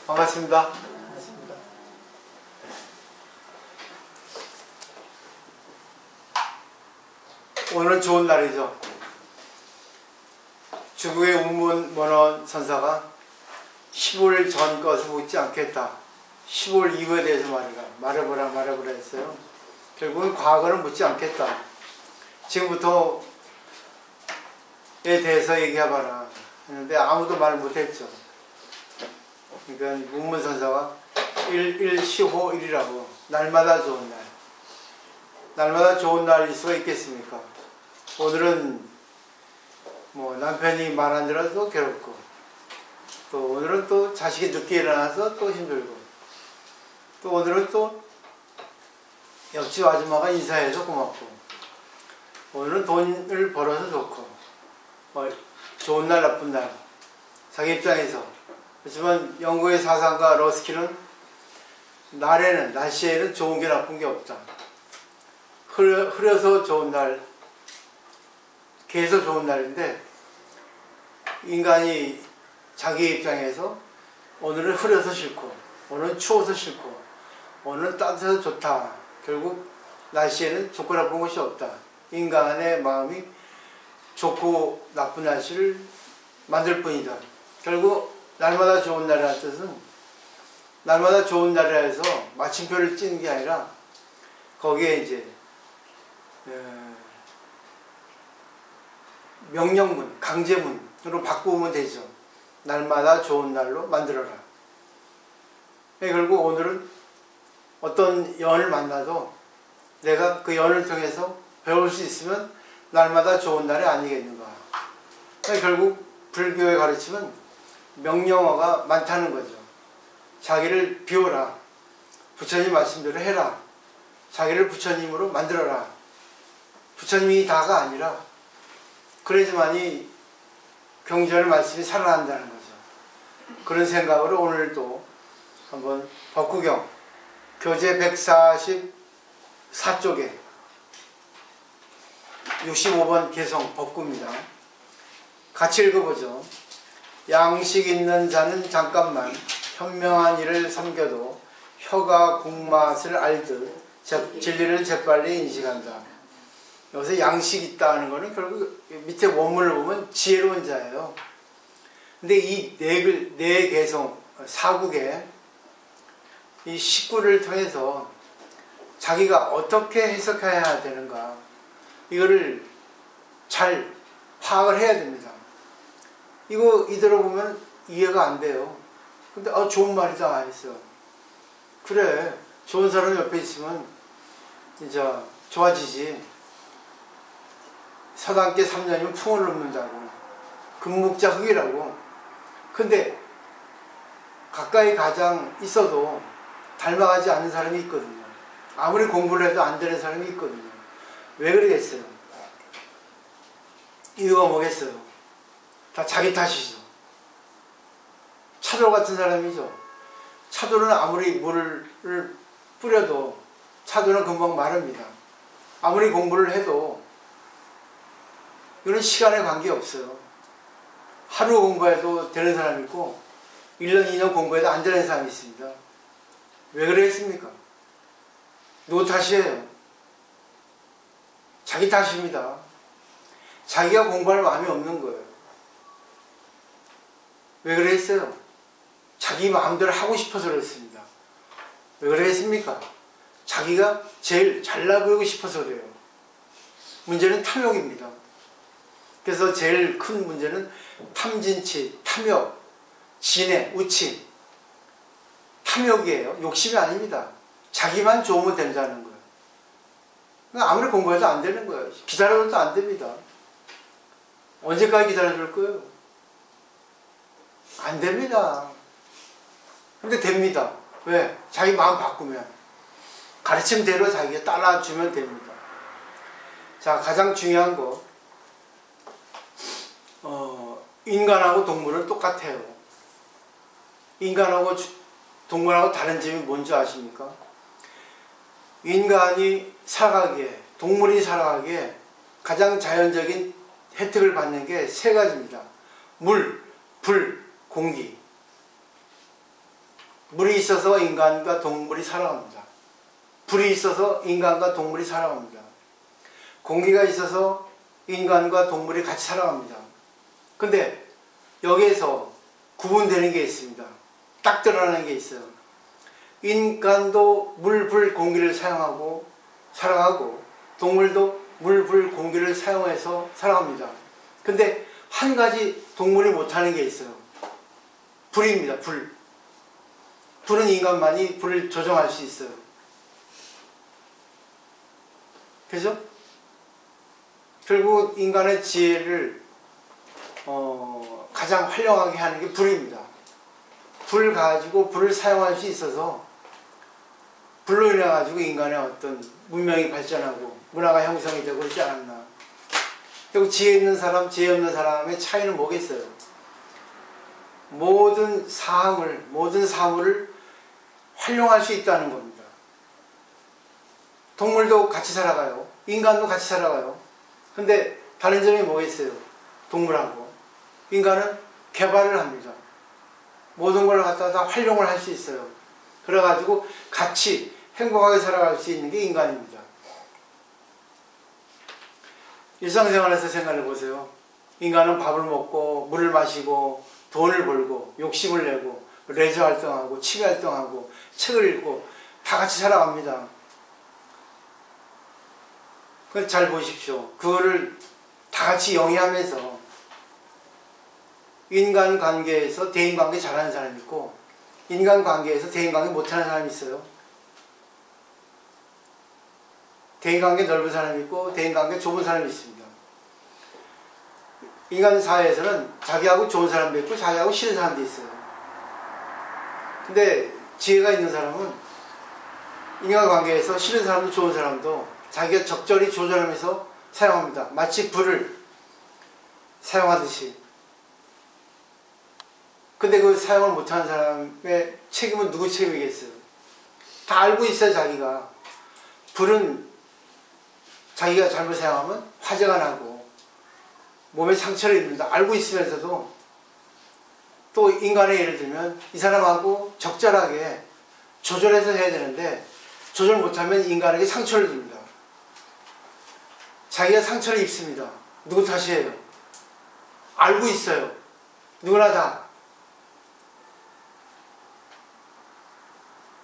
반갑습니다. 오늘은 좋은 날이죠. 중국의 운문원원 선사가 10월 전 것을 묻지 않겠다. 10월 이후에 대해서 말해보라 했어요. 결국은 과거는 묻지 않겠다. 지금부터에 대해서 얘기해봐라 했는데 아무도 말을 못했죠. 그러니까 문문선사가 1시호 1이라고 날마다 좋은 날. 날마다 좋은 날일 수가 있겠습니까? 오늘은 뭐 남편이 말 안 들어서 괴롭고, 또 오늘은 또 자식이 늦게 일어나서 또 힘들고, 또 오늘은 또 옆집 아줌마가 인사해서 고맙고, 오늘은 돈을 벌어서 좋고, 좋은 날 나쁜 날 자기 입장에서. 그렇지만 영국의 사상가 러스킬은 날씨에는 좋은 게 나쁜 게 없다. 흐려서 좋은 날, 개서 좋은 날인데, 인간이 자기 입장에서 오늘은 흐려서 싫고, 오늘은 추워서 싫고, 오늘은 따뜻해서 좋다. 결국 날씨에는 좋고 나쁜 것이 없다. 인간의 마음이 좋고 나쁜 날씨를 만들 뿐이다. 결국 날마다 좋은 날이라는 뜻은, 날마다 좋은 날이라 해서 마침표를 찌는 게 아니라 거기에 이제 명령문, 강제문으로 바꾸면 되죠. 날마다 좋은 날로 만들어라. 결국 오늘은 어떤 연을 만나도 내가 그 연을 통해서 배울 수 있으면 날마다 좋은 날이 아니겠는가. 결국 불교의 가르침은 명령어가 많다는 거죠. 자기를 비워라. 부처님 말씀대로 해라. 자기를 부처님으로 만들어라. 부처님이 다가 아니라 그래야지만이 경전의 말씀이 살아난다는 거죠. 그런 생각으로 오늘도 한번 법구경 교재 144쪽에 65번 개성 법구입니다. 같이 읽어보죠. 양식 있는 자는 잠깐만 현명한 일을 섬겨도 혀가 국맛을 알듯 진리를 재빨리 인식한다. 여기서 양식 있다는 거는 결국 밑에 원문을 보면 지혜로운 자예요. 근데 이 네 개성, 사국에 이 식구를 통해서 자기가 어떻게 해석해야 되는가, 이거를 잘 파악을 해야 됩니다. 이대로 보면 이해가 안 돼요. 근데 좋은 말이다 했어. 그래, 좋은 사람 옆에 있으면 진짜 좋아지지. 서당께 3년이면 풍을 넘는다고. 금묵자 흑이라고. 근데 가까이 가장 있어도 닮아가지 않는 사람이 있거든요. 아무리 공부를 해도 안 되는 사람이 있거든요. 왜 그러겠어요? 이유가 뭐겠어요? 다 자기 탓이죠. 차돌 같은 사람이죠. 차돌은 아무리 물을 뿌려도 차돌은 금방 마릅니다. 아무리 공부를 해도 이건 시간에 관계없어요. 하루 공부해도 되는 사람이 있고 1년, 2년 공부해도 안 되는 사람이 있습니다. 왜 그랬습니까? 누구 탓이에요? 자기 탓입니다. 자기가 공부할 마음이 없는 거예요. 왜 그랬어요? 자기 마음대로 하고 싶어서 그랬습니다. 왜 그랬습니까? 자기가 제일 잘나 보이고 싶어서 그래요. 문제는 탐욕입니다. 그래서 제일 큰 문제는 탐진치, 탐욕, 진해, 우치. 탐욕이에요. 욕심이 아닙니다. 자기만 좋으면 된다는 거예요. 아무리 공부해도 안 되는 거예요. 기다려도 안 됩니다. 언제까지 기다려줄 거예요? 안 됩니다. 근데 됩니다. 왜? 자기 마음 바꾸면. 가르침대로 자기가 따라주면 됩니다. 자, 가장 중요한 거. 인간하고 동물은 똑같아요. 인간하고 동물하고 다른 점이 뭔지 아십니까? 인간이 살아가기에, 동물이 살아가기에 가장 자연적인 혜택을 받는 게 세 가지입니다. 물, 불, 공기. 물이 있어서 인간과 동물이 살아갑니다. 불이 있어서 인간과 동물이 살아갑니다. 공기가 있어서 인간과 동물이 같이 살아갑니다. 근데 여기에서 구분되는 게 있습니다. 딱 드러나는 게 있어요. 인간도 물, 불, 공기를 사용하고 살아가고 동물도 물, 불, 공기를 사용해서 살아갑니다. 근데 한 가지 동물이 못하는 게 있어요. 불입니다. 불. 불은 인간만이 불을 조정할 수 있어요. 그죠? 결국 인간의 지혜를 가장 활용하게 하는 게 불입니다. 불 가지고 불을 사용할 수 있어서 불로 인해 가지고 인간의 어떤 문명이 발전하고 문화가 형성이 되고 그러지 않았나. 결국 지혜 있는 사람, 지혜 없는 사람의 차이는 뭐겠어요? 모든 사물을 활용할 수 있다는 겁니다. 동물도 같이 살아가요. 인간도 같이 살아가요. 근데 다른 점이 뭐겠어요? 동물하고 인간은 개발을 합니다. 모든 걸 갖다가 다 활용을 할 수 있어요. 그래가지고 같이 행복하게 살아갈 수 있는 게 인간입니다. 일상생활에서 생각해 보세요. 인간은 밥을 먹고 물을 마시고 돈을 벌고 욕심을 내고 레저 활동하고 취미 활동하고 책을 읽고 다 같이 살아갑니다. 그래서 잘 보십시오. 그거를 다 같이 영위하면서 인간관계에서 대인관계 잘하는 사람이 있고 인간관계에서 대인관계 못하는 사람이 있어요. 대인관계 넓은 사람이 있고 대인관계 좁은 사람이 있습니다. 인간 사회에서는 자기하고 좋은 사람도 있고 자기하고 싫은 사람도 있어요. 근데 지혜가 있는 사람은 인간관계에서 싫은 사람도 좋은 사람도 자기가 적절히 조절하면서 사용합니다. 마치 불을 사용하듯이. 근데 그 사용을 못하는 사람의 책임은 누구 책임이겠어요? 다 알고 있어요. 자기가. 불은 자기가 잘못 사용하면 화재가 나고 몸에 상처를 입는다. 알고 있으면서도 또 인간의 예를 들면 이 사람하고 적절하게 조절해서 해야 되는데 조절 못하면 인간에게 상처를 줍니다. 자기가 상처를 입습니다. 누구 탓이에요? 알고 있어요. 누구나 다.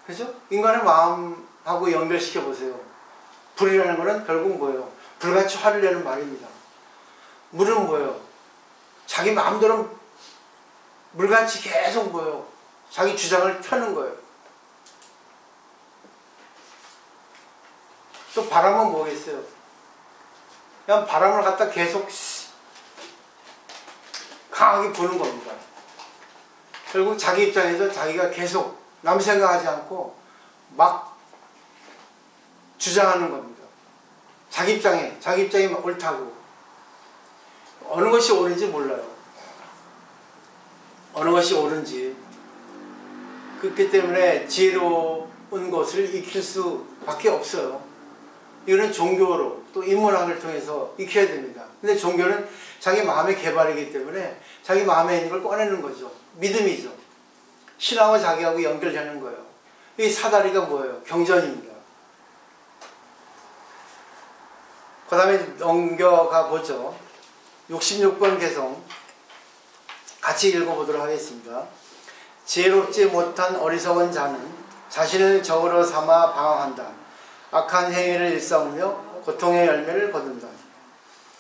그죠? 인간의 마음하고 연결시켜 보세요. 불이라는 것은 결국 뭐예요? 불같이 화를 내는 말입니다. 물은 뭐예요? 자기 마음대로 물같이 계속 뭐예요? 자기 주장을 펴는 거예요. 또 바람은 뭐겠어요? 그냥 바람을 갖다 계속 강하게 부는 겁니다. 결국 자기 입장에서 자기가 계속 남 생각하지 않고 막 주장하는 겁니다. 자기 입장이 옳다고. 어느 것이 옳은지 몰라요. 어느 것이 옳은지. 그렇기 때문에 지혜로운 것을 익힐 수밖에 없어요. 이거는 종교로 또 인문학을 통해서 익혀야 됩니다. 근데 종교는 자기 마음의 개발이기 때문에 자기 마음에 있는 걸 꺼내는 거죠. 믿음이죠. 신하고 자기하고 연결되는 거예요. 이 사다리가 뭐예요? 경전입니다. 그 다음에 넘겨가 보죠. 66번 개성 같이 읽어보도록 하겠습니다. 지혜롭지 못한 어리석은 자는 자신을 적으로 삼아 방황한다. 악한 행위를 일삼으며 고통의 열매를 거둔다.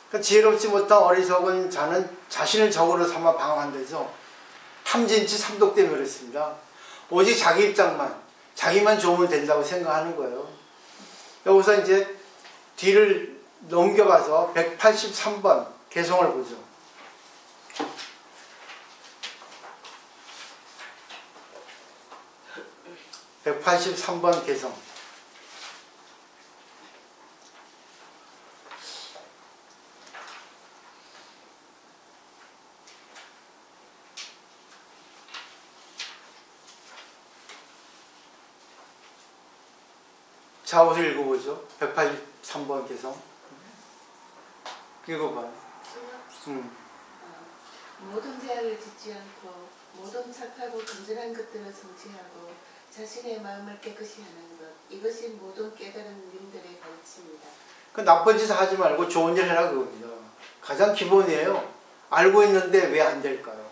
그러니까 지혜롭지 못한 어리석은 자는 자신을 적으로 삼아 방황한다 해서 탐진치 삼독 때문에 그랬습니다. 오직 자기 입장만, 자기만 좋으면 된다고 생각하는 거예요. 여기서 이제 뒤를 넘겨가서 183번 개성을 보죠. 183번 개성. 자, 어서 읽어보죠. 183번 개성. 읽어봐. 모든 죄를 짓지 않고 모든 착하고 건전한 것들을 성취하고 자신의 마음을 깨끗이 하는 것, 이것이 모든 깨달은 님들의 가르침입니다. 그 나쁜 짓 하지 말고 좋은 일 해라 그겁니다. 가장 기본이에요. 알고 있는데 왜 안 될까요?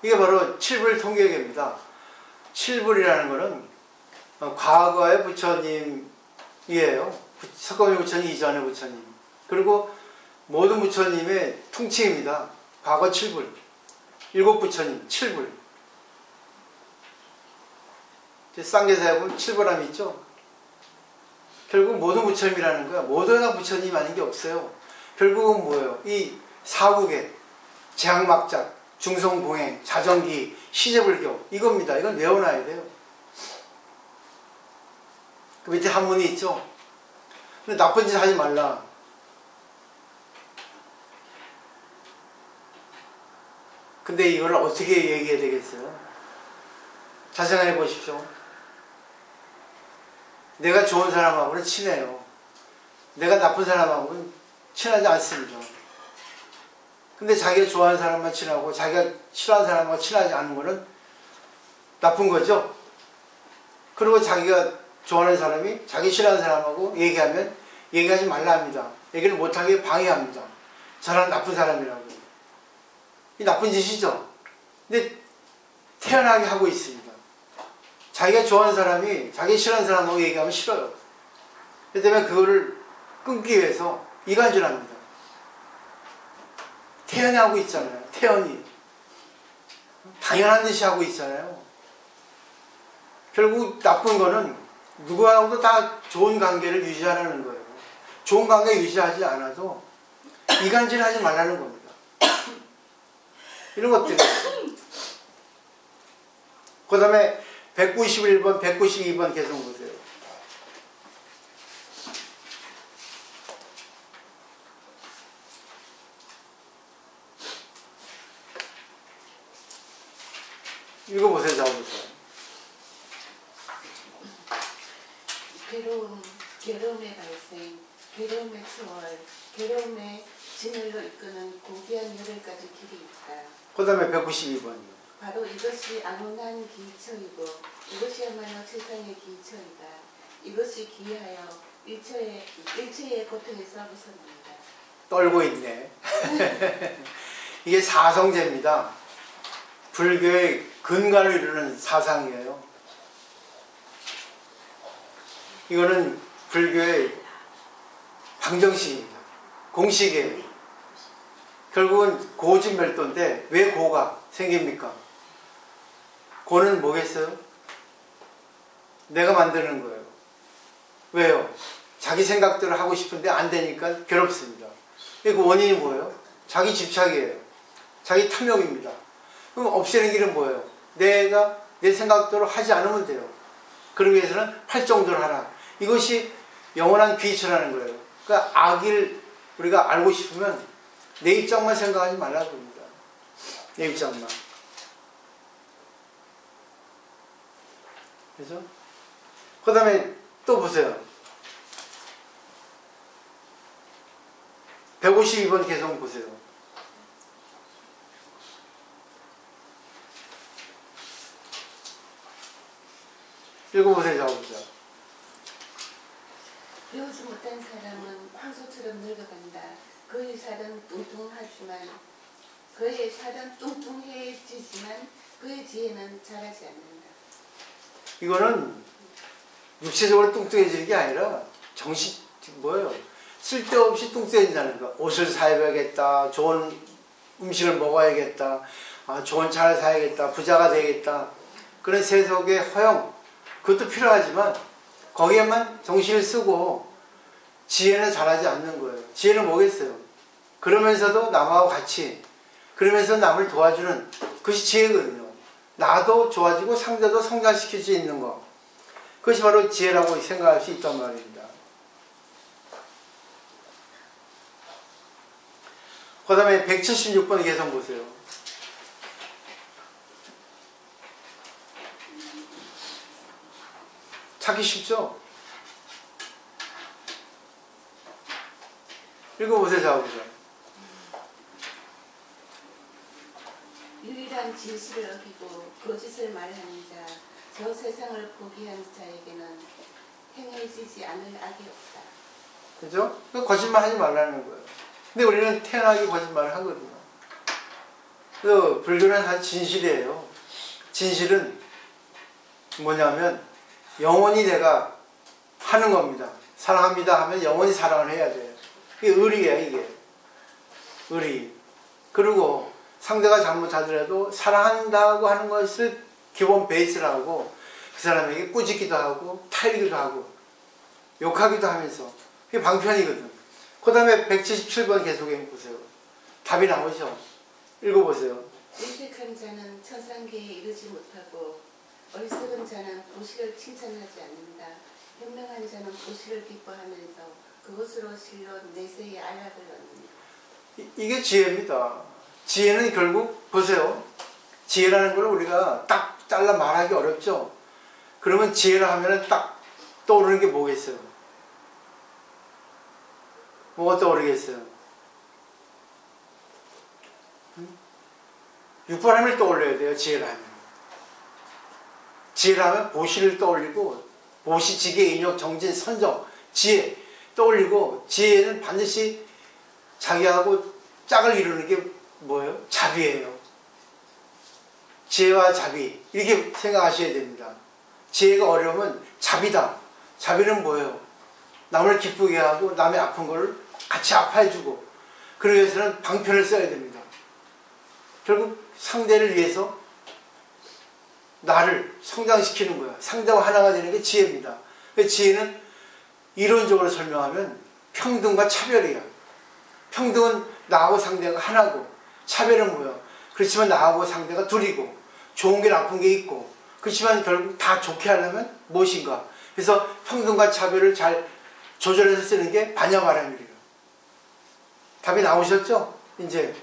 이게 바로 칠불 통계계입니다. 칠불이라는 것은 과거의 부처님이에요. 석가모니 부처님 이전의 부처님. 그리고 모든 부처님의 통칭입니다. 과거 칠불. 일곱 부처님 칠불. 쌍계사에 보면 칠불함이 있죠. 결국 모든 부처님이라는 거야. 모든 부처님 아닌 게 없어요. 결국은 뭐예요? 이 사국의 재앙막작, 중성봉행, 자정기, 시제불교 이겁니다. 이건 외워놔야 돼요. 그 밑에 한문이 있죠. 근데 나쁜 짓 하지 말라. 근데 이걸 어떻게 얘기해야 되겠어요? 잘 생각해 보십시오. 내가 좋은 사람하고는 친해요. 내가 나쁜 사람하고는 친하지 않습니다. 근데 자기가 좋아하는 사람만 친하고 자기가 싫어하는 사람하고 친하지 않은 거는 나쁜 거죠. 그리고 자기가 좋아하는 사람이 자기 싫어하는 사람하고 얘기하면 얘기하지 말라 합니다. 얘기를 못하게 방해합니다. 저는 나쁜 사람이라고. 이 나쁜 짓이죠. 근데 태연하게 하고 있습니다. 자기가 좋아하는 사람이 자기 싫어하는 사람하고 얘기하면 싫어요. 그렇기 때문에 그거를 끊기 위해서 이간질합니다. 태연히 하고 있잖아요. 태연히. 당연한 듯이 하고 있잖아요. 결국 나쁜 거는 누구하고도 다 좋은 관계를 유지하라는 거예요. 좋은 관계 유지하지 않아도 이간질 하지 말라는 겁니다. 이런 것들이. 그 다음에 191번, 192번 계속 보세요. 읽어보세요. 잡아보세요. 괴로움의 발생, 괴로움의 초월, 괴로움의 진열로 이끄는 고귀한 열흘까지 길이 있다. 그 다음에 192번이요. 바로 이것이 안온한 기처이고 이것이야말로 세상의 기처이다. 이것이 기하여 일체의 고통에서 벗어납니다. 떨고 있네. 이게 사성제입니다. 불교의 근간을 이루는 사상이에요. 이거는 불교의 방정식입니다. 공식이에요. 결국은 고진멸도인데 왜 고가 생깁니까? 고는 뭐겠어요? 내가 만드는 거예요. 왜요? 자기 생각대로 하고 싶은데 안 되니까 괴롭습니다. 그 원인이 뭐예요? 자기 집착이에요. 자기 탐욕입니다. 그럼 없애는 길은 뭐예요? 내가 내 생각대로 하지 않으면 돼요. 그러기 위해서는 팔정도를 하라. 이것이 영원한 귀처라는 거예요. 그러니까 악을 우리가 알고 싶으면 내 입장만 생각하지 말라고 합니다. 내 입장만. 그죠? 그 다음에 또 보세요. 152번 개성 보세요. 읽어보세요. 잡아보세요. 배우지 못한 사람은 황소처럼 늙어간다. 그의 살은 뚱뚱해지지만 그의 지혜는 자라지 않는다. 이거는 육체적으로 뚱뚱해지는 게 아니라 정신 뭐예요? 쓸데없이 뚱뚱해진다는 거. 옷을 사야겠다. 좋은 음식을 먹어야겠다. 좋은 차를 사야겠다. 부자가 되겠다. 그런 세속의 허영 그것도 필요하지만 거기에만 정신을 쓰고 지혜는 잘하지 않는 거예요. 지혜는 뭐겠어요? 그러면서도 남하고 같이 그러면서 남을 도와주는 그것이 지혜거든요. 나도 좋아지고 상대도 성장시킬 수 있는 거. 그것이 바로 지혜라고 생각할 수 있단 말입니다. 그 다음에 176번 개성 보세요. 찾기 쉽죠? 읽어보세요. 잡아보세요. 유일한 진실을 어기고 거짓을 말하는 자, 저 세상을 포기한 자에게는 행해지지 않을 악이 없다. 그죠? 거짓말 하지 말라는 거예요. 근데 우리는 태어나기 거짓말을 하거든요. 그 불교는 다 진실이에요. 진실은 뭐냐면 영원히 내가 하는 겁니다. 사랑합니다 하면 영원히 사랑을 해야 돼요. 이게 의리야, 이게. 의리. 그리고 상대가 잘못하더라도 사랑한다고 하는 것을 기본 베이스라고 그 사람에게 꾸짖기도 하고 타이기도 하고 욕하기도 하면서 그게 방편이거든. 그 다음에 177번 계속 보세요. 답이 나오죠. 읽어보세요. 유식한 자는 천상계에 이르지 못하고 어리석은 자는 보시를 칭찬하지 않는다. 현명한 자는 보시를 기뻐하면서 그것으로 실로 내세의 안락을 얻는다. 이게 지혜입니다. 지혜는 결국 보세요. 지혜라는 걸 우리가 딱 잘라 말하기 어렵죠. 그러면 지혜라 하면은 딱 떠오르는 게 뭐겠어요? 뭐가 떠오르겠어요? 육바람을 떠올려야 돼요. 지혜라 하면. 지혜라 하면 보시를 떠올리고 보시, 지계, 인욕, 정진, 선정, 지혜 떠올리고 지혜는 반드시 자기하고 짝을 이루는 게 뭐예요? 자비예요. 지혜와 자비 이렇게 생각하셔야 됩니다. 지혜가 어려우면 자비다. 자비는 뭐예요? 남을 기쁘게 하고 남의 아픈 걸 같이 아파해주고 그러기 위해서는 방편을 써야 됩니다. 결국 상대를 위해서 나를 성장시키는 거야. 상대와 하나가 되는 게 지혜입니다. 지혜는 이론적으로 설명하면 평등과 차별이야. 평등은 나하고 상대가 하나고 차별은 뭐야? 그렇지만 나하고 상대가 둘이고 좋은 게 나쁜 게 있고 그렇지만 결국 다 좋게 하려면 무엇인가? 그래서 평등과 차별을 잘 조절해서 쓰는 게 반야바람이래요. 답이 나오셨죠? 이제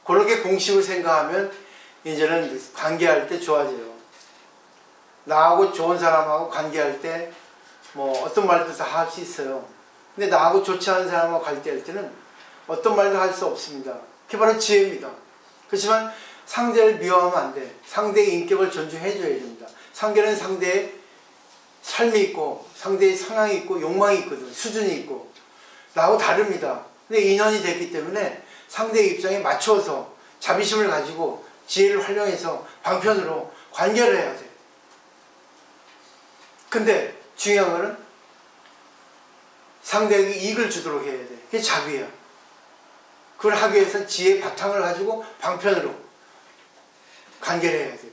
그렇게 공식을 생각하면 이제는 관계할 때 좋아져요. 나하고 좋은 사람하고 관계할 때 뭐 어떤 말도 다 할 수 있어요. 근데 나하고 좋지 않은 사람하고 관계할 때는 어떤 말도 할 수 없습니다. 그게 바로 지혜입니다. 그렇지만 상대를 미워하면 안 돼. 상대의 인격을 존중해 줘야 됩니다. 상대는 상대의 삶이 있고 상대의 성향이 있고 욕망이 있거든. 수준이 있고 나하고 다릅니다. 근데 인연이 됐기 때문에 상대의 입장에 맞춰서 자비심을 가지고 지혜를 활용해서 방편으로 관계를 해야 돼. 근데 중요한 거는 상대에게 이익을 주도록 해야 돼. 그게 자비야. 그걸 하기 위해서는 지혜의 바탕을 가지고 방편으로 관계를 해야 돼요.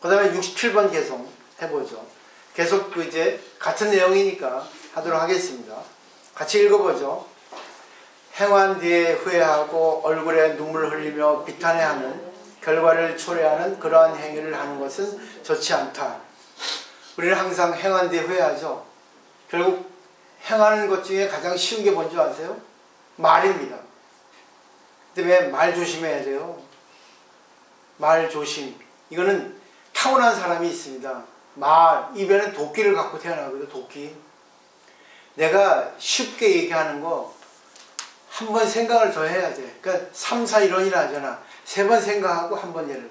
그 다음에 67번 계속 해보죠. 계속 이제 같은 내용이니까 하도록 하겠습니다. 같이 읽어보죠. 행한 뒤에 후회하고 얼굴에 눈물 흘리며 비탄해하는 결과를 초래하는 그러한 행위를 하는 것은 좋지 않다. 우리는 항상 행한 뒤에 후회하죠. 결국 행하는 것 중에 가장 쉬운 게 뭔지 아세요? 말입니다. 근데 왜 말 조심해야 돼요? 말 조심. 이거는 타고난 사람이 있습니다. 말, 입에는 도끼를 갖고 태어나거든요. 도끼. 내가 쉽게 얘기하는 거 한 번 생각을 더 해야 돼. 그러니까 3, 4, 1원이라 하잖아. 3번 생각하고 한 번 열어라.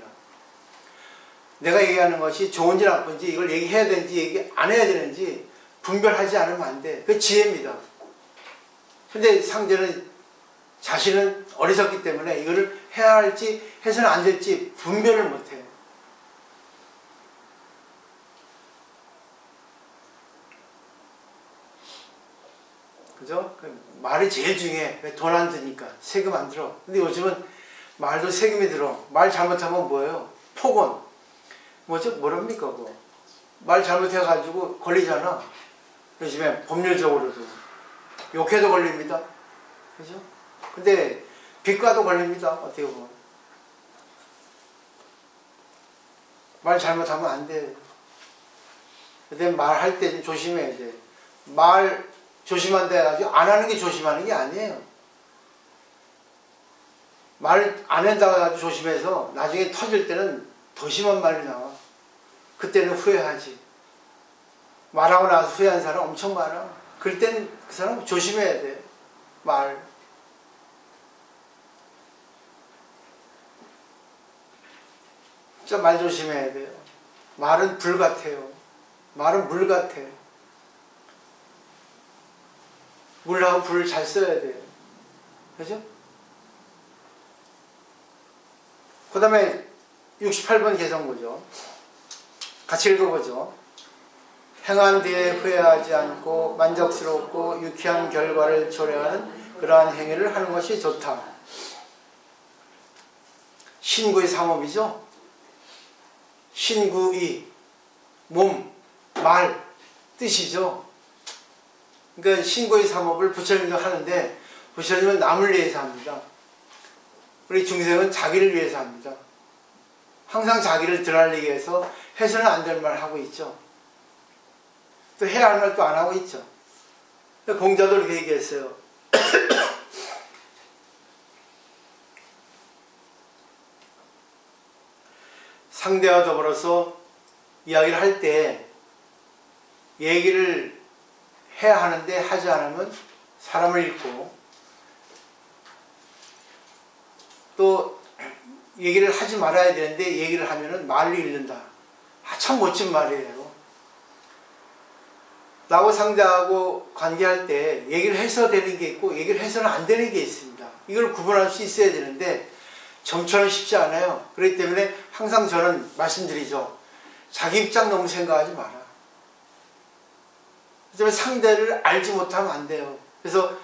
내가 얘기하는 것이 좋은지 나쁜지 이걸 얘기해야 되는지 얘기 안 해야 되는지 분별하지 않으면 안 돼. 그게 지혜입니다. 근데 상대는 자신은 어리석기 때문에 이거를 해야 할지 해서는 안 될지 분별을 못해. 그죠? 말이 제일 중요해. 왜 돈 안 드니까. 세금 안 들어. 근데 요즘은 말도 세금이 들어. 말 잘못하면 뭐예요? 폭언. 뭐죠? 뭐랍니까, 그거? 말 잘못해가지고 걸리잖아. 요즘에 법률적으로도. 욕해도 걸립니다. 그죠? 근데 빚과도 걸립니다. 어떻게 보면. 말 잘못하면 안 돼. 근데 말할 때 좀 조심해야 돼. 말 조심한다 해가지고 안 하는 게 조심하는 게 아니에요. 말 안 한다고 해가지고 조심해서 나중에 터질 때는 더 심한 말이 나와. 그때는 후회하지. 말하고 나서 후회한 사람 엄청 많아. 그럴 땐 그 사람 조심해야 돼. 말. 진짜 말 조심해야 돼요. 말은 불 같아요. 말은 물 같아. 물하고 불을 잘 써야 돼요. 그죠? 그 다음에 68번 개성구죠. 같이 읽어보죠. 행한 뒤에 후회하지 않고 만족스럽고 유쾌한 결과를 초래하는 그러한 행위를 하는 것이 좋다. 신구의 삼업이죠. 신구이, 몸, 말, 뜻이죠. 그러니까 신구의 삼업을 부처님도 하는데 부처님은 남을 위해서 합니다. 우리 중생은 자기를 위해서 합니다. 항상 자기를 드러내기 위해서 해서는 안 될 말 하고 있죠. 또 해야 할 말도 안 하고 있죠. 공자도 이렇게 얘기했어요. 상대와 더불어서 이야기를 할 때 얘기를 해야 하는데 하지 않으면 사람을 잃고, 또 얘기를 하지 말아야 되는데 얘기를 하면은 말을 잃는다. 참 멋진 말이에요. 나하고 상대하고 관계할 때 얘기를 해서 되는 게 있고 얘기를 해서는 안 되는 게 있습니다. 이걸 구분할 수 있어야 되는데 점처럼 쉽지 않아요. 그렇기 때문에 항상 저는 말씀드리죠. 자기 입장 너무 생각하지 마라. 그다음에 상대를 알지 못하면 안 돼요. 그래서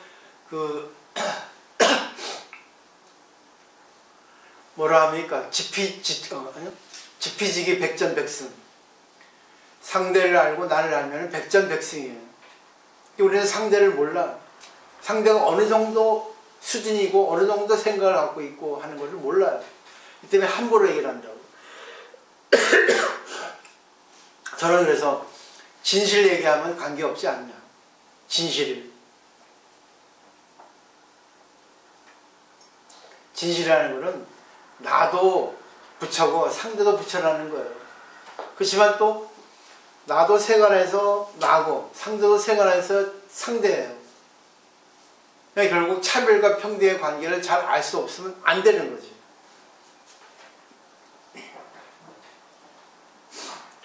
뭐라 합니까? 지피지기 백전백승. 상대를 알고 나를 알면 백전백승이에요. 우리는 상대를 몰라. 상대가 어느 정도 수준이고 어느 정도 생각을 갖고 있고 하는 것을 몰라요. 이 때문에 함부로 얘기를 한다고. 저는 그래서 진실 얘기하면 관계없지 않냐. 진실을. 진실이라는 것은 나도 부처고 상대도 부처라는 거예요. 그렇지만 또 나도 세간에서 나고 상대도 세간에서 상대예요. 그러니까 결국 차별과 평등의 관계를 잘 알 수 없으면 안 되는 거지.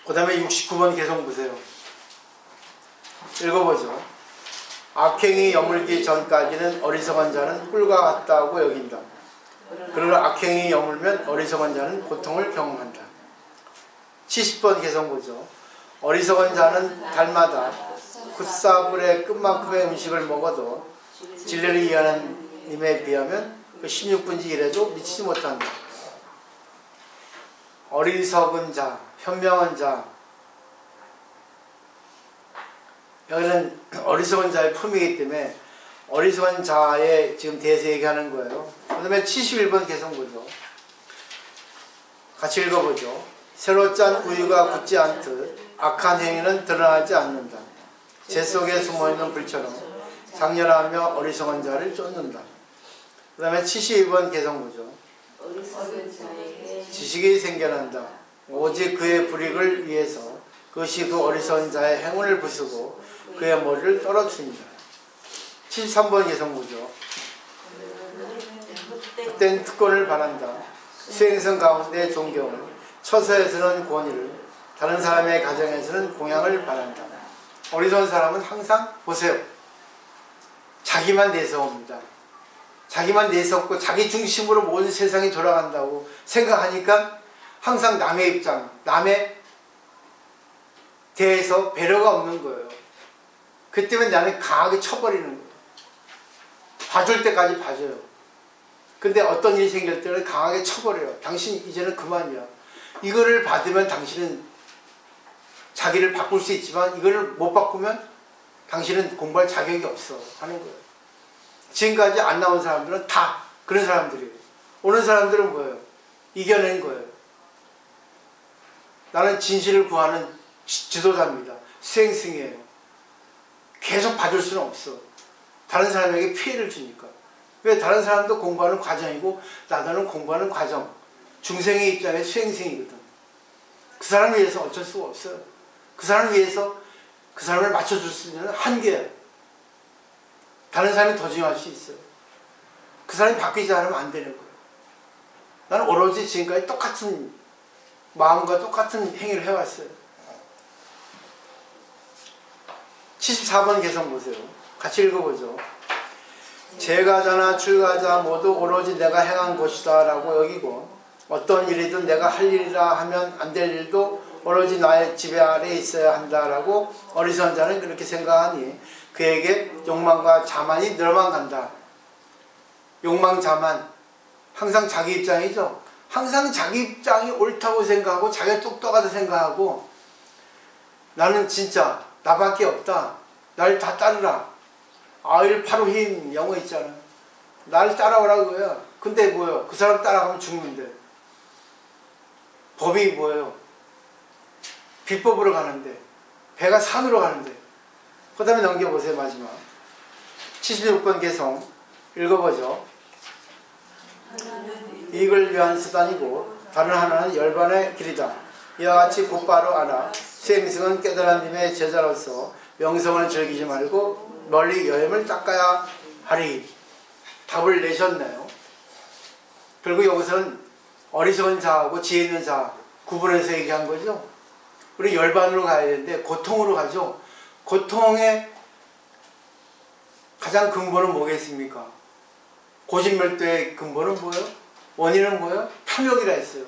그 다음에 69번 개성 보세요. 읽어보죠. 악행이 여물기 전까지는 어리석은 자는 꿀과 같다고 여긴다. 그러나 악행이 여물면 어리석은 자는 고통을 경험한다. 70번 개성 보죠. 어리석은 자는 달마다 굿사불의 끝만큼의 음식을 먹어도 진리를 이해하는 님에 비하면 그 16분지 1에도 미치지 못한다. 어리석은 자, 현명한 자, 여기는 어리석은 자의 품이기 때문에 어리석은 자에 지금 대해서 얘기하는 거예요. 그 다음에 71번 개성 보죠. 같이 읽어보죠. 새로 짠 우유가 굳지 않듯 악한 행위는 드러나지 않는다. 재 속에 숨어있는 불처럼 장렬하며 어리석은 자를 쫓는다. 그 다음에 72번 개성 보죠. 지식이 생겨난다. 오직 그의 불이익을 위해서 그것이 그 어리석은 자의 행운을 부수고 그의 머리를 떨어뜨립니다. 73번 개성 보죠. 그땐 특권을 바란다. 수행성 가운데 존경을, 처소에서는 권위를, 다른 사람의 가정에서는 공양을 바란다. 어리석은 사람은 항상 보세요. 자기만 내세웁니다. 자기만 내세웠고 자기 중심으로 모든 세상이 돌아간다고 생각하니까 항상 남의 입장, 남의 대해서 배려가 없는 거예요. 그 때문에 나는 강하게 쳐버리는 거예요. 봐줄 때까지 봐줘요. 근데 어떤 일이 생길 때는 강하게 쳐버려요. 당신 이제는 그만이야. 이거를 받으면 당신은 자기를 바꿀 수 있지만 이거를 못 바꾸면 당신은 공부할 자격이 없어 하는 거예요. 지금까지 안 나온 사람들은 다 그런 사람들이에요. 오는 사람들은 뭐예요? 이겨낸 거예요. 나는 진실을 구하는 지도자입니다. 수행승이에요. 계속 봐줄 수는 없어. 다른 사람에게 피해를 주니까. 왜? 다른 사람도 공부하는 과정이고 나도 공부하는 과정. 중생의 입장에 수행승이거든. 그 사람을 위해서 어쩔 수가 없어요. 그 사람을 위해서 그 사람을 맞춰줄 수 있는 한계예요. 다른 사람이 더 중요할 수 있어요. 그 사람이 바뀌지 않으면 안 되는 거예요. 나는 오로지 지금까지 똑같은 마음과 똑같은 행위를 해왔어요. 74번 개성 보세요. 같이 읽어보죠. 제가자나 출가자 모두 오로지 내가 행한 것이다 라고 여기고, 어떤 일이든 내가 할 일이라 하면 안 될 일도 오로지 나의 지배 아래에 있어야 한다라고 어리석은 자는 그렇게 생각하니 그에게 욕망과 자만이 늘어만 간다. 욕망, 자만, 항상 자기 입장이죠. 항상 자기 입장이 옳다고 생각하고 자기가 똑똑하다 생각하고, 나는 진짜 나밖에 없다, 날 다 따르라. I'll follow him 영어 있잖아. 날 따라오라고요. 근데 뭐예요? 그 사람 따라가면 죽는데. 법이 뭐예요? 비법으로 가는데, 배가 산으로 가는데. 그 다음에 넘겨보세요. 마지막 76번 개성 읽어보죠. 이익을 위한 수단이고 다른 하나는 열반의 길이다. 이와 같이 곧바로 알아. 수행승은 깨달은 님의 제자로서 명성을 즐기지 말고 멀리 여행을 닦아야 하리. 답을 내셨네요. 결국 여기서는 어리석은 자하고 지혜 있는 자 구분해서 얘기한 거죠. 우리 열반으로 가야 되는데 고통으로 가죠. 고통의 가장 근본은 뭐겠습니까? 고진멸도의 근본은 뭐예요? 원인은 뭐예요? 탐욕이라 했어요.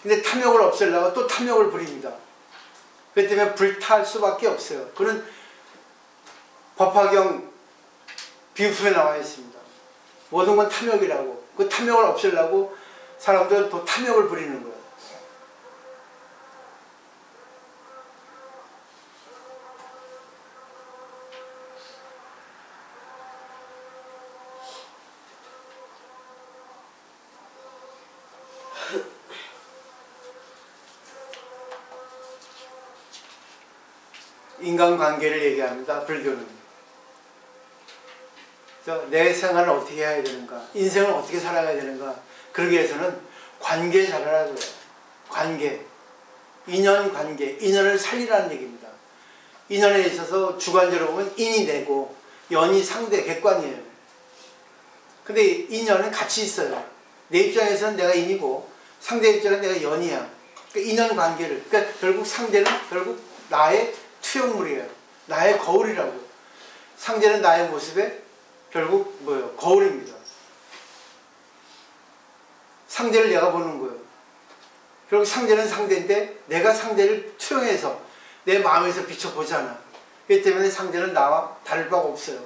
근데 탐욕을 없애려고 또 탐욕을 부립니다. 그렇기 때문에 불탈 수밖에 없어요. 그는 법화경 비유품에 나와 있습니다. 모든 건 탐욕이라고. 그 탐욕을 없애려고 사람들은 또 탐욕을 부리는 거예요. 인간관계를 얘기합니다. 불교는. 그래서 내 생활을 어떻게 해야 되는가, 인생을 어떻게 살아가야 되는가, 그러기 위해서는 관계 잘하라고요. 관계, 인연관계, 인연을 살리라는 얘기입니다. 인연에 있어서 주관적으로 보면 인이 내고 연이 상대, 객관이에요. 근데 인연은 같이 있어요. 내 입장에서는 내가 인이고 상대 입장에서는 내가 연이야. 그러니까 인연관계를, 그러니까 결국 상대는 결국 나의 투영물이에요. 나의 거울이라고요. 상대는 나의 모습에 결국 뭐예요? 거울입니다. 상대를 내가 보는 거예요. 결국 상대는 상대인데 내가 상대를 투영해서 내 마음에서 비춰보잖아. 그렇기 때문에 상대는 나와 다를 바가 없어요.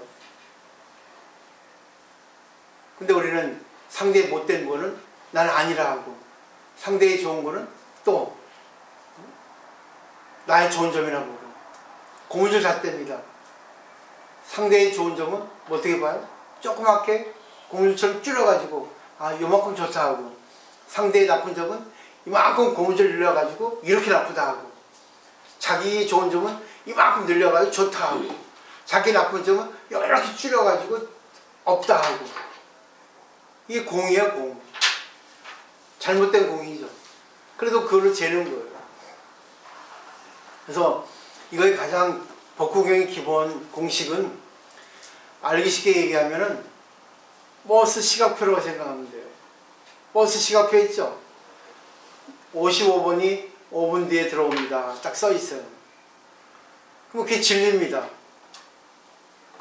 근데 우리는 상대의 못된 거는 난 아니라 하고, 상대의 좋은 거는 또 나의 좋은 점이라고 보고, 고무줄 잣대입니다. 상대의 좋은 점은 뭐 어떻게 봐요? 조그맣게 고무줄처럼 줄여가지고 요만큼 좋다 하고, 상대의 나쁜 점은 이만큼 고무줄 늘려가지고 이렇게 나쁘다 하고, 자기 좋은 점은 이만큼 늘려가지고 좋다 하고, 자기 나쁜 점은 이렇게 줄여가지고 없다 하고. 이게 공이에요, 공. 잘못된 공이죠. 그래도 그걸로 재는 거예요. 그래서 이거의 가장 법구경의 기본 공식은 알기 쉽게 얘기하면은 버스 시각표라고 생각하면 돼요. 버스 시각표 있죠? 55번이 5분 뒤에 들어옵니다. 딱 써 있어요. 그럼 그게 진리입니다.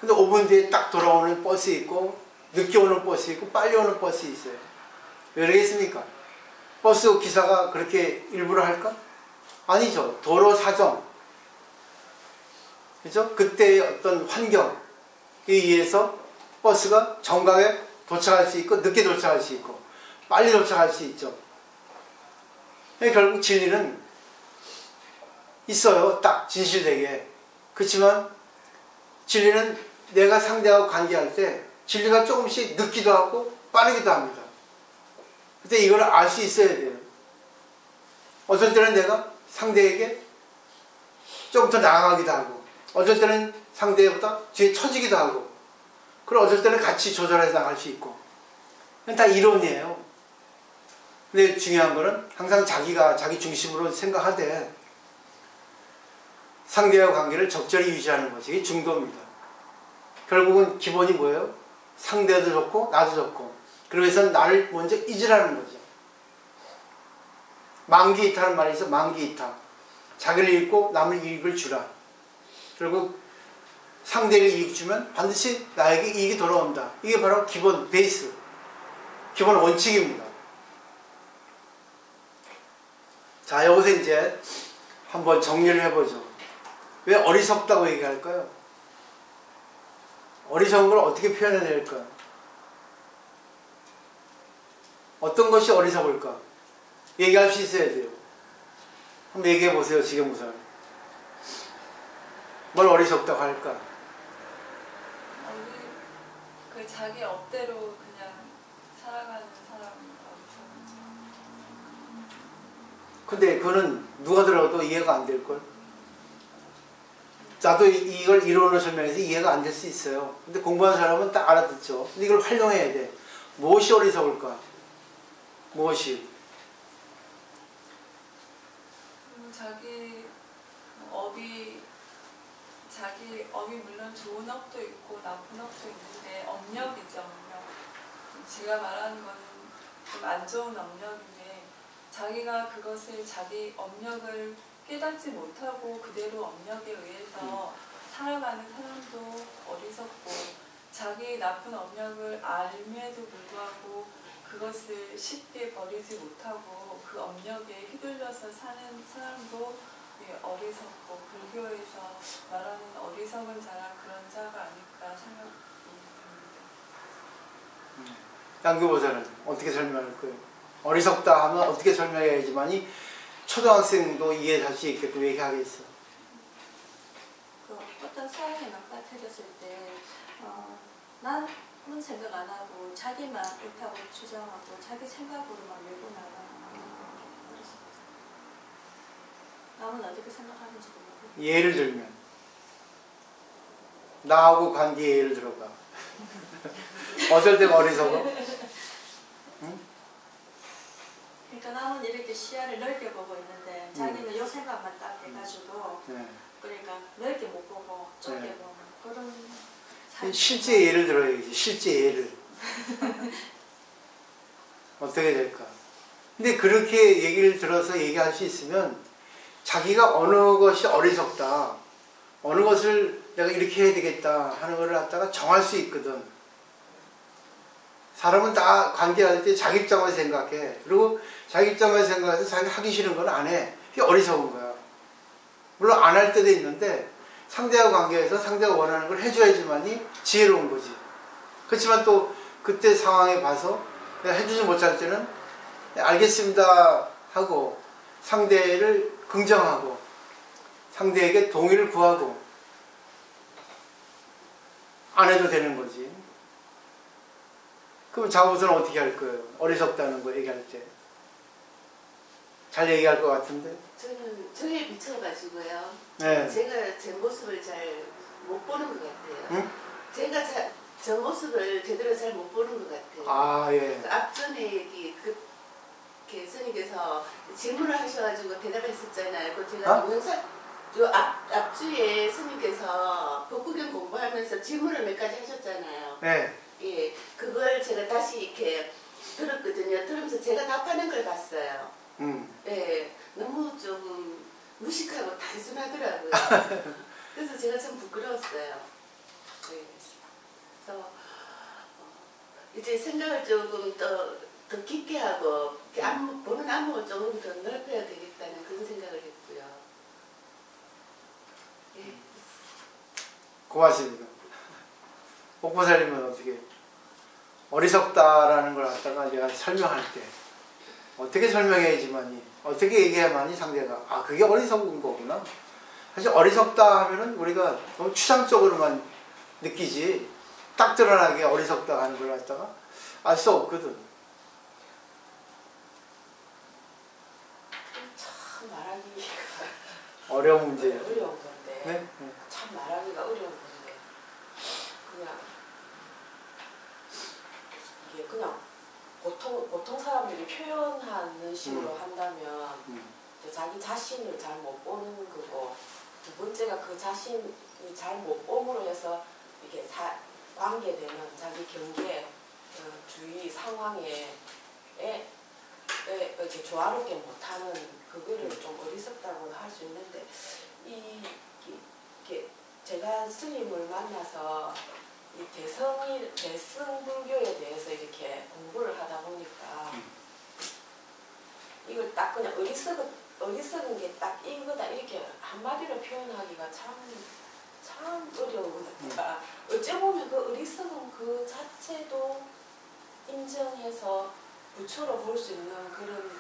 근데 5분 뒤에 딱 돌아오는 버스 있고, 늦게 오는 버스 있고, 빨리 오는 버스 있어요. 왜 그러겠습니까? 버스 기사가 그렇게 일부러 할까? 아니죠. 도로 사정, 그죠? 그때의 어떤 환경에 의해서 버스가 정각에 도착할 수 있고, 늦게 도착할 수 있고, 빨리 도착할 수 있죠. 결국 진리는 있어요. 딱 진실되게. 그렇지만 진리는 내가 상대하고 관계할 때 진리가 조금씩 늦기도 하고 빠르기도 합니다. 그때 이걸 알 수 있어야 돼요. 어떨 때는 내가 상대에게 조금 더 나아가기도 하고, 어떨 때는 상대보다 뒤에 처지기도 하고, 그리고 어떨 때는 같이 조절해서 나갈 수 있고. 다 이론이에요. 근데 중요한 거는 항상 자기가 자기 중심으로 생각하되 상대와 관계를 적절히 유지하는 것이 중도입니다. 결국은 기본이 뭐예요? 상대도 좋고 나도 좋고. 그래서 나를 먼저 잊으라는 거죠. 만기이타는 말이 있어. 만기이타. 자기를 잃고 남을 이익을 주라. 그리고 상대를 이익 주면 반드시 나에게 이익이 돌아온다. 이게 바로 기본 베이스, 기본 원칙입니다. 자, 여기서 이제 한번 정리를 해보죠. 왜 어리석다고 얘기할까요? 어리석은 걸 어떻게 표현해야 될까? 어떤 것이 어리석을까? 얘기할 수 있어야 돼요. 한번 얘기해 보세요, 지금 우선. 뭘 어리석다고 할까? 그 자기 업대로 그냥 살아가는 사람이 어리석은. 근데 그거는 누가 들어도 이해가 안 될걸? 나도 이걸 이론으로 설명해서 이해가 안 될 수 있어요. 근데 공부하는 사람은 딱 알아듣죠. 근데 이걸 활용해야 돼. 무엇이 어리석을까? 무엇이? 자기 업이 물론 좋은 업도 있고 나쁜 업도 있는데 업력이죠, 업력. 제가 말하는 거는 좀 안 좋은 업력인데 자기가 그것을 자기 업력을 깨닫지 못하고 그대로 업력에 의해서 살아가는 사람도 어리석고 자기 나쁜 업력을 알면에도 불구하고 그것을 쉽게 버리지 못하고 그 업력에 휘둘려서 사는 사람도 어리석고 불교에서 말하는 어리석은 자란 그런 자가 아닐까 생각합니다. 양교보살은 어떻게 설명할 거예요? 어리석다 하면 어떻게 설명해야지만이 초등학생도 이해할 수 있게끔 얘기하겠어. 그 어떤 사람이 맞닥뜨렸을 때 남은 생각 안 하고 자기만 옳다고 주장하고 자기 생각으로만 밀고 나가는 남은 어떻게 생각하는지 모르고. 예를 들면 나하고 관계에 예를 들어봐. 어쩔 때가 어리석어? 응? 그러니까 남은 이렇게 시야를 넓게 보고 있는데 자기는 요 생각만 딱 해가지고 네. 그러니까 넓게 못 보고 좁게 네. 보는 그런 실제 예를 들어야지. 실제 예를. 어떻게 될까? 근데 그렇게 얘기를 들어서 얘기할 수 있으면 자기가 어느 것이 어리석다, 어느 것을 내가 이렇게 해야 되겠다 하는 것을 갖다가 정할 수 있거든. 사람은 다 관계할 때 자기 입장만 생각해. 그리고 자기 입장만 생각해서 자기 하기 싫은 건 안 해. 그게 어리석은 거야. 물론 안 할 때도 있는데 상대와 관계에서 상대가 원하는 걸 해줘야지만이 지혜로운 거지. 그렇지만 또 그때 상황에 봐서 내가 해주지 못할 때는 알겠습니다 하고 상대를 긍정하고 상대에게 동의를 구하고 안 해도 되는 거지. 그럼 자고서는 어떻게 할 거예요? 어리석다는 거 얘기할 때. 잘 얘기할 것 같은데? 저는 저에 비춰가지고요. 네. 제가 제 모습을 잘 못 보는 것 같아요. 응? 제가 저 모습을 제대로 잘 못 보는 것 같아요. 아, 예. 그 앞전에 얘기 스님께서 질문을 하셔가지고 대답했었잖아요. 그 제가 동영상 앞주에 스님께서 법구경 공부하면서 질문을 몇 가지 하셨잖아요. 네. 예, 그걸 제가 다시 이렇게 들었거든요. 들으면서 제가 답하는 걸 봤어요. 예, 너무 조금 무식하고 단순하더라고요. 그래서 제가 참 부끄러웠어요. 네. 그래서 이제 생각을 조금 더 깊게 하고 보는 안목을 조금 더 넓혀야 되겠다는 그런 생각을 했고요. 예. 고맙습니다. 옥보살님은 어떻게 어리석다라는 걸 갖다가 내가 설명할 때 어떻게 설명해야지만이 어떻게 얘기해야만이 상대가 아 그게 어리석은 거구나. 사실 어리석다 하면은 우리가 너무 추상적으로만 느끼지 딱 드러나게 어리석다 하는 걸 갖다가 알 수 없거든. 참 말하기가 어려운 문제예요. 어려운 건데 네? 참 말하기가 어려운 건데 그냥 이게 그냥 보통 사람들이 표현하는 식으로 한다면 자기 자신을 잘 못 보는 거고 두 번째가 그 자신이 잘 못 봄으로 해서 이렇게 관계되는 자기 경계 주위 상황에 이렇게 조화롭게 못하는 그거를 좀 어리석다고 할 수 있는데 이게 제가 스님을 만나서 이 대승불교에 대해서 이렇게 공부를 하다 보니까 이걸 딱 그냥 어리석은 게 딱 이거다 이렇게 한마디로 표현하기가 참 어려우니까 어찌 보면 그 어리석은 그 자체도 인정해서 부처로 볼 수 있는 그런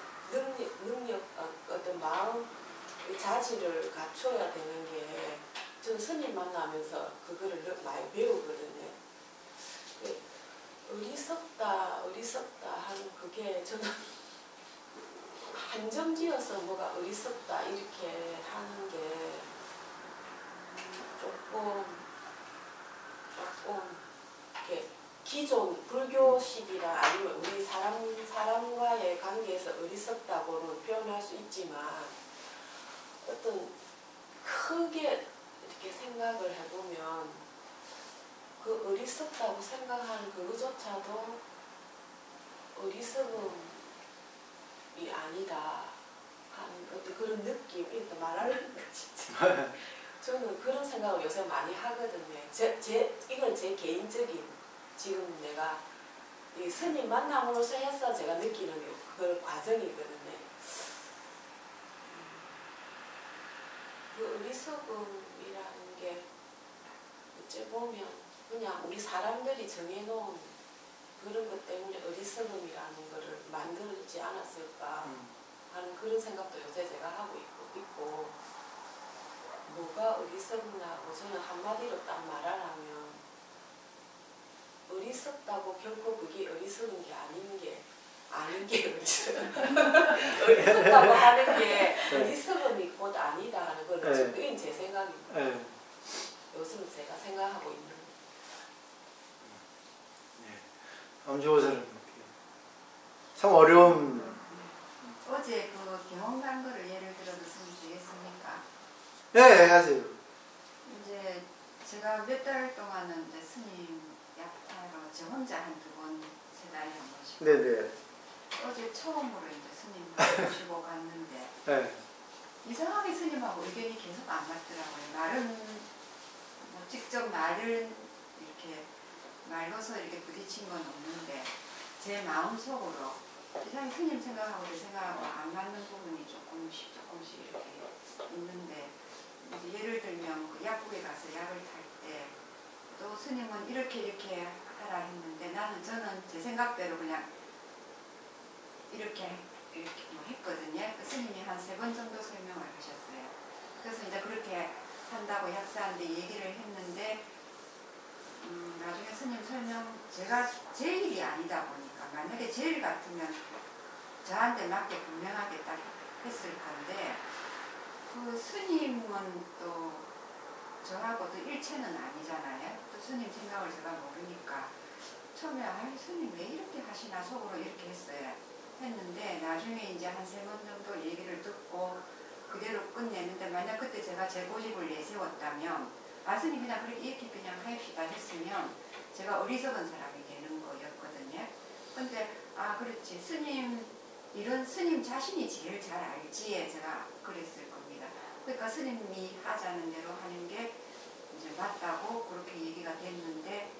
능력 어떤 마음 자질을 갖춰야 되는 게 저는 스님 만나면서 그거를 많이 배우거든요. 어리석다 하는 그게 저는 한정지어서 뭐가 어리석다 이렇게 하는 게 조금 이렇게 기존 불교식이나 아니면 우리 사람과의 관계에서 어리석다고는 표현할 수 있지만 어떤 크게 이렇게 생각을 해보면 그 어리석다고 생각하는 그거조차도 어리석음이 아니다 하는 어떤 그런 느낌, 일단 말하려는 거 진짜 저는 그런 생각을 요새 많이 하거든요. 이건 제 개인적인 지금 내가 이 스님 만남으로서 해서 제가 느끼는 그 과정이거든요. 그 어리석음이라는 게 어찌 보면 그냥 우리 사람들이 정해놓은 그런 것 때문에 어리석음이라는 거를 만들지 않았을까 하는 그런 생각도 요새 제가 하고 있고 뭐가 어리석냐고 저는 한마디로 딱 말하라면 어리석다고 결코 그게 어리석은 게 아닌 게 어리석다고 하는 게 어리석음이 곧 아니다 하는 건 그게 제 생각입니다. 요즘 제가 생각하고 있는. 암주호사는 참 어려운. 어제 그 경험 간 거를 예를 들어 무슨 되겠습니까? 네, 하세요. 이제 제가 몇 달 동안은 이제 스님 약타로 저 혼자 한두 번, 세 달에 한 번씩. 네네. 어제 처음으로 이제 스님 모시고 갔는데 네. 이상하게 스님하고 의견이 계속 안 맞더라고요. 말은 뭐 직접 말을 이렇게 말로서 이렇게 부딪힌 건 없는데 제 마음속으로 이상하게 스님 생각하고 제 생각하고 안 맞는 부분이 조금씩 이렇게 있는데 예를 들면 그 약국에 가서 약을 탈 때 또 스님은 이렇게 하라 했는데 저는 제 생각대로 그냥 이렇게 뭐 했거든요. 그 스님이 한 3번 정도 설명을 하셨어요. 그래서 이제 그렇게 한다고 약사한테 얘기를 했는데 나중에 스님 설명 제가 제 일이 아니다 보니까 만약에 제 일 같으면 저한테 맞게 분명하게 딱 했을 건데 그 스님은 또 저하고 또 일체는 아니잖아요. 또 스님 생각을 제가 모르니까 처음에 스님 왜 이렇게 하시나 속으로 이렇게 했는데 나중에 이제 한 3번 정도 얘기를 듣고 그대로 끝냈는데 만약 그때 제가 제 고집을 내세웠다면 스님 그냥 이렇게 그냥 하입시다 했으면 제가 어리석은 사람이 되는 거였거든요. 근데 그렇지 이런 스님 자신이 제일 잘 알지에 제가 그랬을 겁니다. 그러니까 스님이 하자는 대로 하는 게 이제 맞다고 그렇게 얘기가 됐는데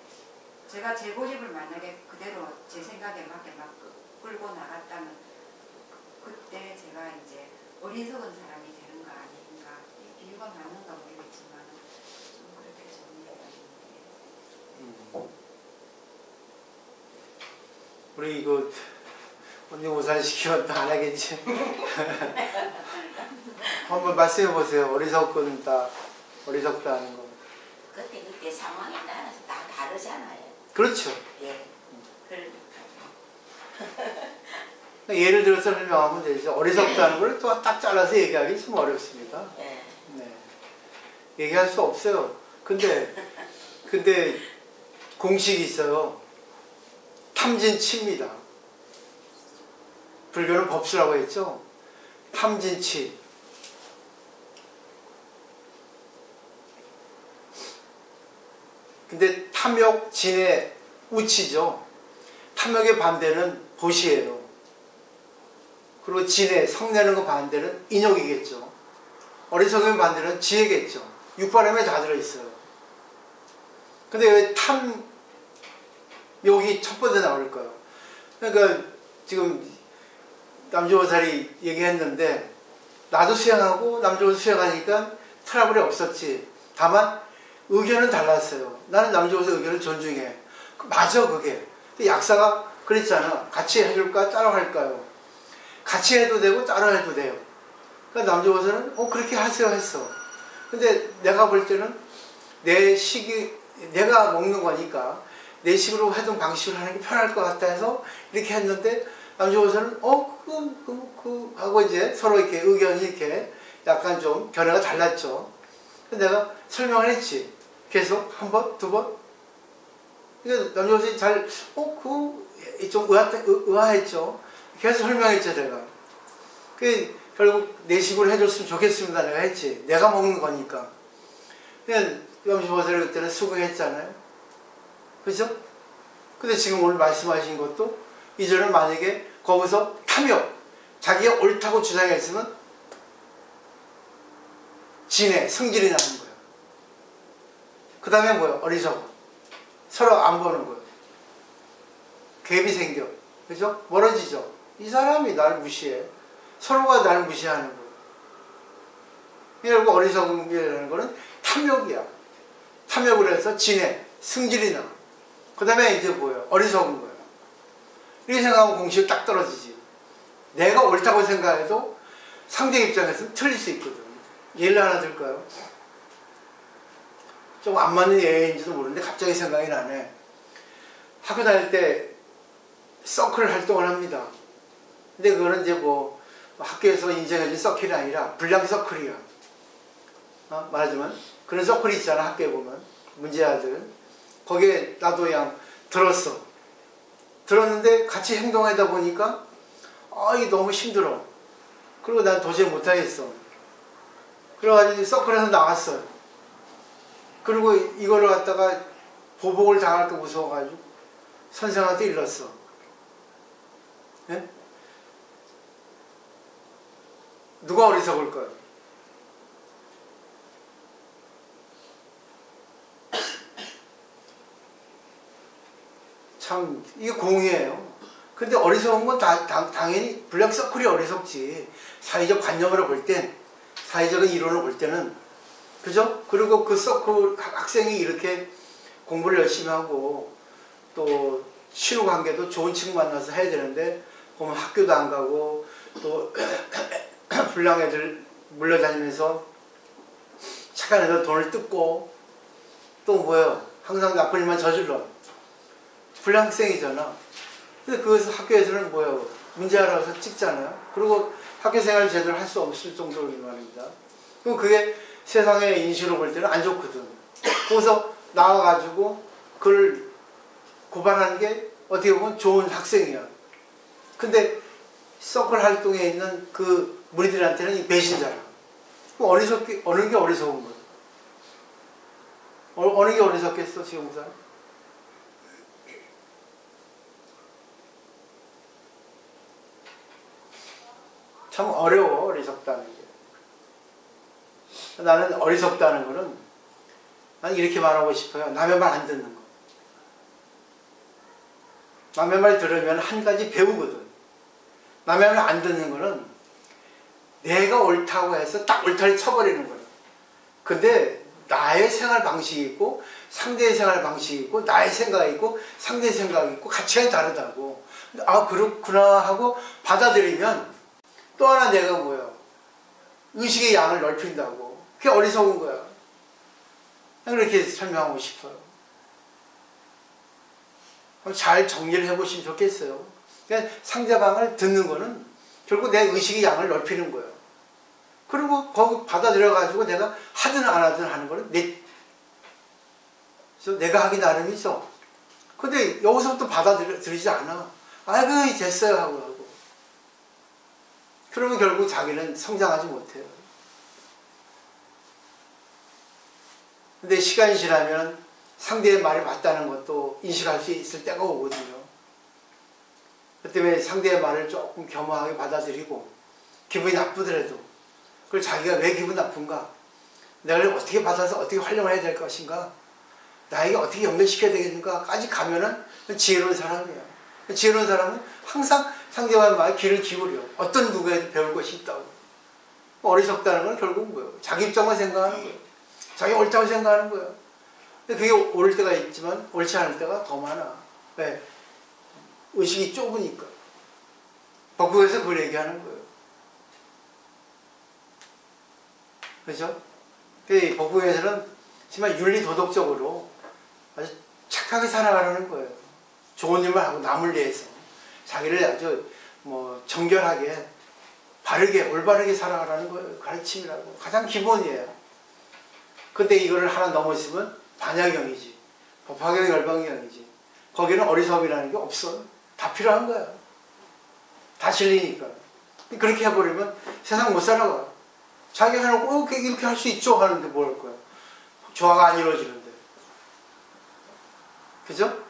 제가 제 고집을 만약에 그대로 제 생각에 맞게 막 끌고 나갔다면 그때 제가 이제 어리석은 사람이 되는 거 아닌가. 이 비유가 맞는가 모르겠지만 좀 그렇게 정리해야 되는데. 우리 이거 언니 우산 시키면 또 안 하겠지. 한번 말씀해 보세요. 어리석다 하는 거. 그때 상황에 따라서 다 다르잖아요. 그렇죠. 예. 그러니까. 예를 들어서 설명하면 되죠. 어리석다는 걸 또 딱 잘라서 얘기하기 좀 어렵습니다. 예. 네. 얘기할 수 없어요. 근데 공식이 있어요. 탐진치입니다. 불교는 법수라고 했죠. 탐진치. 근데 탐욕, 진해, 우치죠. 탐욕의 반대는 보시예요. 그리고 진해, 성내는 거 반대는 인욕이겠죠. 어리석음의 반대는 지혜겠죠. 육바람에 다 들어있어요. 근데 왜 탐욕이 첫 번째 나올까요? 그러니까 지금 남조보살이 얘기했는데 나도 수행하고 남조보살 수행하니까 트러블이 없었지. 다만 의견은 달랐어요. 나는 남조보살 의견을 존중해. 맞아 그게. 약사가 그랬잖아. 같이 해줄까 따라할까요? 같이 해도 되고 따라 해도 돼요. 그러니까 남조보살은 그렇게 하세요 했어. 근데 내가 볼 때는 내 식이 내가 먹는 거니까 내 식으로 하던 방식으로 하는 게 편할 것 같다 해서 이렇게 했는데 남조보살은 하고 이제 서로 이렇게 의견이 이렇게 약간 좀 견해가 달랐죠. 내가 설명을 했지. 계속 한 번, 두 번. 그러니까 남조보살이 잘 좀 의아했죠. 계속 설명했죠 내가. 결국 내 식으로 해줬으면 좋겠습니다 내가 했지. 내가 먹는 거니까. 그냥 남조보살이 그때는 수긍했잖아요. 그죠? 근데 지금 오늘 말씀하신 것도 이전에 만약에 거기서 탐욕, 자기가 옳다고 주장했으면 진해, 성질이 나는 거예요. 그 다음에 뭐예요? 어리석어. 서로 안 보는 거예요. 갭이 생겨. 그죠? 멀어지죠? 이 사람이 나를 무시해. 서로가 나를 무시하는 거예요. 결국 어리석음이라는 거는 탐욕이야. 탐욕을 해서 진해, 승질이 나. 그 다음에 이제 뭐예요? 어리석은 거예요. 이렇게 생각하면 공식이 딱 떨어지지. 내가 옳다고 생각해도 상대 입장에서는 틀릴 수 있거든. 예를 하나 들까요? 좀 안 맞는 예인지도 모르는데 갑자기 생각이 나네. 학교 다닐 때 서클 활동을 합니다. 근데 그거는 이제 뭐 학교에서 인정해준 서클이 아니라 불량 서클이야. 말하자면 그런 서클이 있잖아. 학교에 보면 문제아들 거기에 나도 그냥 들었어. 들었는데 같이 행동하다 보니까 이게 너무 힘들어. 그리고 난 도저히 못하겠어. 그래가지고 서클에서 나갔어요. 그리고 이거를 갖다가 보복을 당할까 무서워가지고 선생한테 일렀어. 네? 누가 어리석을까요? 참 이게 공이에요. 근데 어리석은 건 당연히 블랙 서클이 어리석지. 사회적 관념으로 볼 땐, 사회적인 이론을 볼 때는, 그죠? 그리고 그 서클 학생이 이렇게 공부를 열심히 하고 또 친구 관계도 좋은 친구 만나서 해야 되는데 보면 학교도 안 가고 또 불량 애들 물려다니면서 착한 애들 돈을 뜯고 또 뭐예요? 항상 나쁜 일만 저질러. 불량 학생이잖아. 근데 그것을 학교에서는 뭐예요? 문제하라고 해서 찍잖아요. 그리고 학교 생활을 제대로 할 수 없을 정도로 말입니다. 그럼 그게 세상의 인식으로 볼 때는 안 좋거든. 거기서 나와가지고 그걸 고발하는 게 어떻게 보면 좋은 학생이야. 근데 서클 활동에 있는 그 무리들한테는 이 배신자라. 어느 게 어리석은 거야? 어느 게 어리석겠어, 지금사? 참 어려워, 어리석다는 게. 나는 어리석다는 거는 난 이렇게 말하고 싶어요. 남의 말 안 듣는 거. 남의 말 들으면 한 가지 배우거든. 남의 말 안 듣는 거는 내가 옳다고 해서 딱 옳다리 쳐버리는 거야. 근데 나의 생활 방식이 있고 상대의 생활 방식이 있고 나의 생각이 있고 상대의 생각이 있고 가치가 다르다고. 그렇구나 하고 받아들이면 또 하나 내가 뭐야? 의식의 양을 넓힌다고. 그게 어리석은 거야. 그렇게 설명하고 싶어요. 잘 정리를 해보시면 좋겠어요. 그냥 상대방을 듣는 거는 결국 내 의식의 양을 넓히는 거예요. 그리고 거기 받아들여가지고 내가 하든 안 하든 하는 거는 내가 하기 나름이죠. 근데 여기서부터 받아들이지 않아. 아이고 됐어요 하고. 그러면 결국 자기는 성장하지 못해요. 근데 시간이 지나면 상대의 말이 맞다는 것도 인식할 수 있을 때가 오거든요. 그 때문에 상대의 말을 조금 겸허하게 받아들이고 기분이 나쁘더라도 그걸 자기가 왜 기분 나쁜가, 내가 이걸 어떻게 받아서 어떻게 활용을 해야 될 것인가, 나에게 어떻게 연결시켜야 되겠는가까지 가면은 지혜로운 사람이에요. 지혜로운 사람은 항상 상대방의 말에 귀를 기울여. 어떤 누구에도 배울 것이 있다고. 어리석다는 건 결국은 뭐예요? 자기 입장만 생각하는 거예요. 자기 옳다고 생각하는 거예요. 근데 그게 옳을 때가 있지만 옳지 않을 때가 더 많아. 왜? 의식이 좁으니까. 법국에서 그걸 얘기하는 거예요. 그렇죠? 법국에서는 정말 윤리도덕적으로 아주 착하게 살아가라는 거예요. 좋은 일만 하고 남을 위해서 자기를 아주 정결하게 바르게 올바르게 살아가라는 거예요. 가르침이라고. 가장 기본이에요. 근데 이거를 하나 넘어지면 반야경이지. 법화경, 열방경이지. 거기는 어리석음이라는 게 없어. 다 필요한 거야. 다 진리니까. 그렇게 해버리면 세상 못 살아가. 자기 해놓고 이렇게 할 수 있죠 하는데 뭐 할 거야. 조화가 안 이루어지는데. 그죠?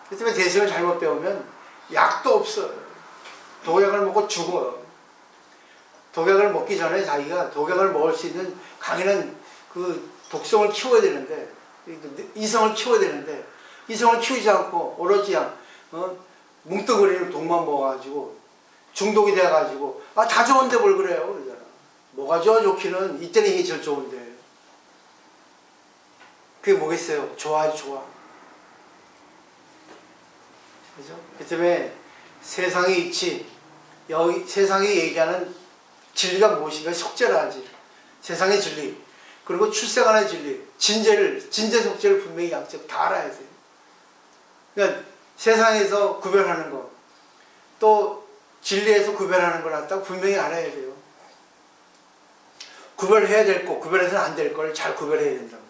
그 때문에 대승을 잘못 배우면 약도 없어요. 독약을 먹고 죽어요. 독약을 먹기 전에 자기가 독약을 먹을 수 있는 강인한 그 독성을 키워야 되는데, 이성을 키워야 되는데, 이성을 키우지 않고 오로지 뭉뚱그리는 독만 먹어가지고 중독이 돼가지고 다 좋은데 뭘 그래요 그러잖아. 뭐가 좋기는 이때는 이게 제일 좋은데. 그게 뭐겠어요? 좋아요, 좋아. 그죠? 그 때문에 세상의 이치, 여기 세상이 얘기하는 진리가 무엇인가 속죄를 하지. 세상의 진리, 그리고 출생하는 진리, 진제 속죄를 분명히 양쪽 다 알아야 돼요. 그러니까 세상에서 구별하는 거, 또 진리에서 구별하는 걸 갖다가 분명히 알아야 돼요. 구별해야 될 거, 구별해서는 안 될 걸 잘 구별해야 된다고.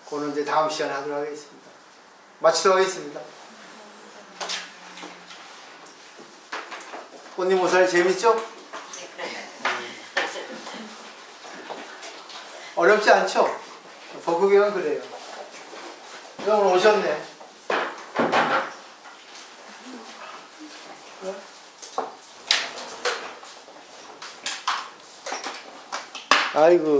그거는 이제 다음 시간에 하도록 하겠습니다. 마치도록 하겠습니다. 꽃님 모살 재밌죠? 어렵지 않죠? 법국경은 그래요. 오늘 오셨네. 아이고.